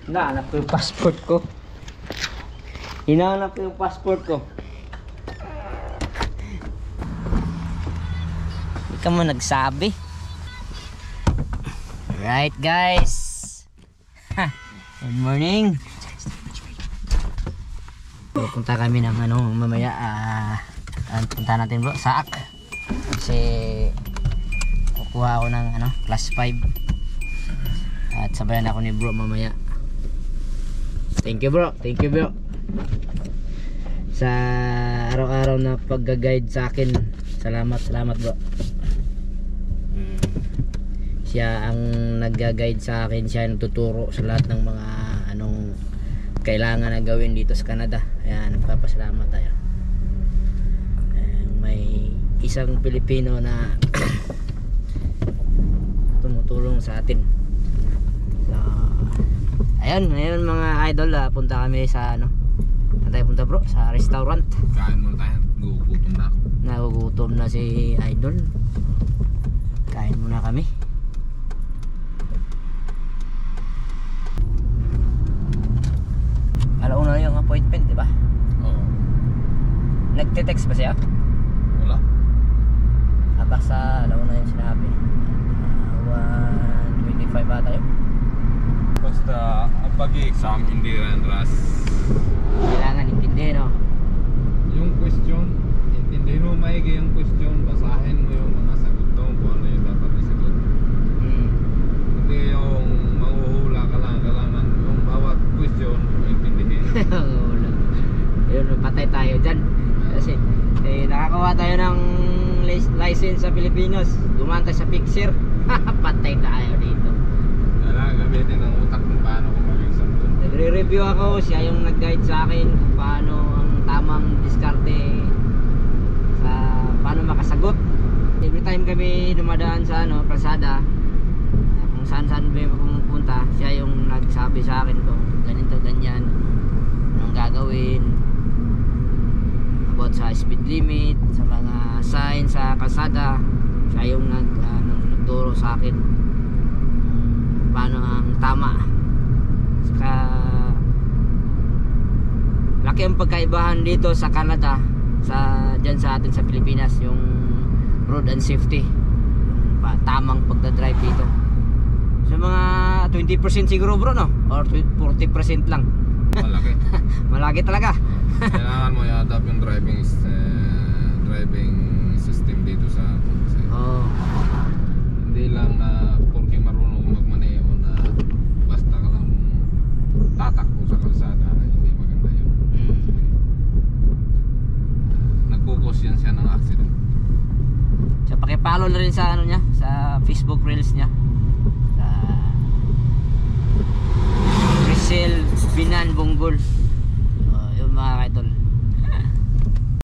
Hinahanap ko yung passport ko. Hinahanap ko yung passport ko. Hindi ka mo nagsabi. Alright guys. Good morning. Pupunta kami ng mamaya. Punta natin bro, Saak. Kasi kukuha ako ng class 5. At sabayan ako ni bro mamaya. Thank you bro, sa araw-araw na pagga-guide sa akin. Salamat bro. Siya ang nagga-guide sa akin, siya ang nagtuturo sa lahat ng mga kailangan na gawin dito sa Canada. Ayan, nagpapasalamat tayo. May isang Pilipino na tumutulong sa atin. So, ayun, ngayon mga idol, punta kami sa saan tayo punta bro? Sa restaurant. Kain muna tayo, gugutom na ako. Nagugutom na si idol. Kain muna kami. Alauna yung appointment, di ba? Oo. Nagte-text ba siya? Wala. Basta alauna yung sinabi. 1:25 ba tayo? Basta ang pag-i-exam hindi rin ras. Kailangan intindihin, no? Yung question, intindihin mo maigi yung question, basahin mo yung mga sagot mo kung ano yung dapat isagot. Hindi yung manghuhula ka lang, kailangan yung bawat question intindihin. Yun, patay tayo dyan. Kasi nakakuha tayo ng license sa Pilipinas. Dumaan tayo sa picture. Patay tayo dito. Kailangan gamitin ang utak kung paano kung mag-exam doon. Nagre-review ako, siya yung nag-guide sa akin kung paano ang tamang diskarte sa paano makasagot. Every time kami dumadaan sa kalsada, kung saan may pumunta, siya yung nagsabi sa akin kung ganito ganyan, anong gagawin about sa speed limit, sa mga sign sa kalsada. Siya yung nagturo sa akin paano ang tama. Saka laki ang pagkaibahan dito sa Canada dyan sa atin sa Pilipinas, yung road and safety, yung tamang pagdadrive dito. So mga 20% siguro bro, no? Or 40% lang. Malaki. Malaki talaga. Kailangan mo i-adapt yung driving system dito sa hindi lang na porque marunong magmaneho na basta ka lang tatakbo sa kalsada, hindi maganda yun. Nagkukos yan siya ng accident. So pakipollow na rin sa niya, sa Facebook Reels niya, sa Rizal Binan Bonggol. Yung mga idol.